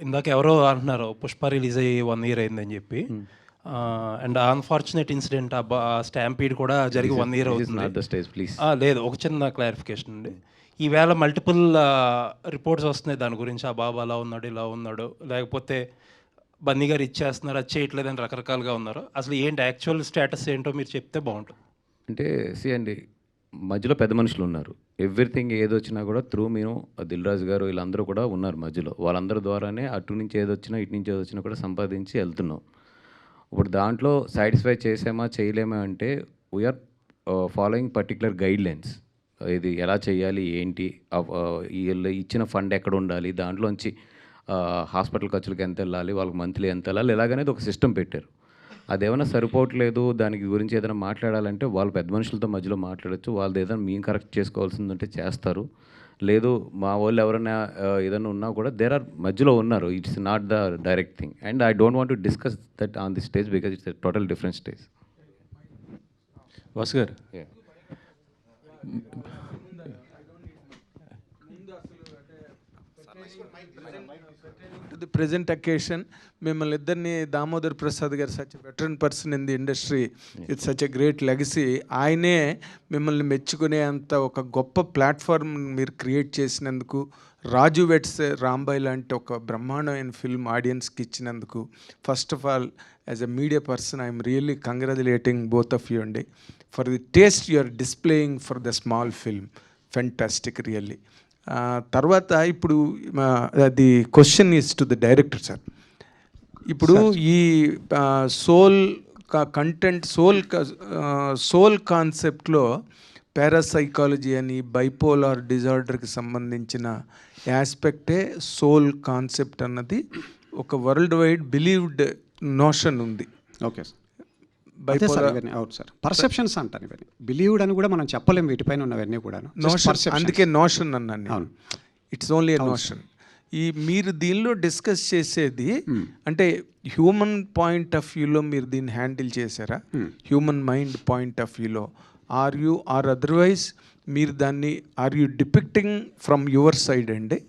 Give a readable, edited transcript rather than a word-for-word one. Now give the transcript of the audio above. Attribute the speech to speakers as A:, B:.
A: ఇందాక ఎవరో అంటున్నారు పుష్ప రిలీజ్ అయ్యి 1 year అయిందని చెప్పి. అండ్ అన్ఫార్చునేట్ ఇన్సిడెంట్ ఆ స్టాంపీడ్ కూడా జరిగి 1 year అవుతుంది. లేదు, ఒక చిన్న క్లారిఫికేషన్ అండి. ఈవేళ మల్టిపుల్ రిపోర్ట్స్ వస్తున్నాయి దాని గురించి. ఆ బాబు అలా ఉన్నాడు, ఇలా ఉన్నాడు, లేకపోతే బన్నీ గారు ఇచ్చేస్తున్నారు, అది చేయట్లేదని రకరకాలుగా ఉన్నారు. అసలు ఏంటి యాక్చువల్ స్టేటస్ ఏంటో మీరు చెప్తే బాగుంటుంది.
B: అంటే అండి, మధ్యలో పెద్ద మనుషులు ఉన్నారు. ఎవ్రీథింగ్ ఏదొచ్చినా కూడా త్రూ మేము దిల్ రాజు గారు వీళ్ళందరూ కూడా ఉన్నారు మధ్యలో. వాళ్ళందరి ద్వారానే అటు నుంచి ఏదొచ్చినా ఇటు నుంచి ఏదొచ్చినా కూడా సంపాదించి వెళ్తున్నాం. ఇప్పుడు దాంట్లో సాటిస్ఫై చేసామా చేయలేమా అంటే వీఆర్ ఫాలోయింగ్ పర్టికులర్ గైడ్లైన్స్. ఇది ఎలా చేయాలి, ఏంటి, వీళ్ళు ఇచ్చిన ఫండ్ ఎక్కడ ఉండాలి, దాంట్లోంచి హాస్పిటల్ ఖర్చులకు ఎంత వెళ్ళాలి, వాళ్ళకి మంత్లీ ఎంత వెళ్ళాలి, ఇలాగనేది ఒక సిస్టమ్ పెట్టారు. అదేమైనా సరిపోవట్లేదు, దానికి గురించి ఏదైనా మాట్లాడాలంటే వాళ్ళు పెద్ద మనుషులతో మధ్యలో మాట్లాడచ్చు. వాళ్ళది ఏదైనా మేము కరెక్ట్ చేసుకోవాల్సిందంటే చేస్తారు. లేదు మా వాళ్ళు ఎవరైనా ఏదైనా ఉన్నా కూడా దేర్ ఆర్ మధ్యలో ఉన్నారు. It's not the direct thing and I don't want to discuss that on the stage because it's total different stage.
C: Vasu గారు,
D: the present occasion, మిమ్మల్ని ఇద్దరిని దామోదర్ ప్రసాద్ గారు such veteran person in the industry it's such a great legacy. ఆయనే మిమ్మల్ని మెచ్చుకునే అంత ఒక గొప్ప ప్లాట్ఫామ్ మీరు క్రియేట్ చేసినందుకు, రాజు వెట్స్ రాంబాయ్ లాంటి ఒక బ్రహ్మాండమైన ఫిల్మ్ ఆడియన్స్కి ఇచ్చినందుకు, first of all as a media person I'm really congratulating both of you అండి for the taste you are displaying for the small film. Fantastic really. తర్వాత ఇప్పుడు the question is to the director sir. ఇప్పుడు ఈ soul content soul కాన్సెప్ట్లో parapsychology అని bipolar డిజార్డర్కి సంబంధించిన యాస్పెక్టే సోల్ కాన్సెప్ట్ అన్నది ఒక వరల్డ్ వైడ్ బిలీవ్డ్ నోషన్ ఉంది.
E: ఓకే సార్, ఇవన్నీ అవును సార్, పర్సెప్షన్స్ అంటాను. ఇవన్నీ బిలీవ్డ్ అని కూడా మనం చెప్పలేము, వీటిపైన ఉన్నవన్నీ కూడా
D: అందుకే నోషన్ అన్నాను. అవును, ఇట్స్ ఓన్లీ ఎ నోషన్. ఈ మీరు దీనిలో డిస్కస్ చేసేది అంటే హ్యూమన్ పాయింట్ ఆఫ్ వ్యూలో మీరు దీన్ని హ్యాండిల్ చేశారా? హ్యూమన్ మైండ్ పాయింట్ ఆఫ్ వ్యూలో ఆర్ అదర్వైజ్ మీరు దాన్ని are you depicting from your side అండి?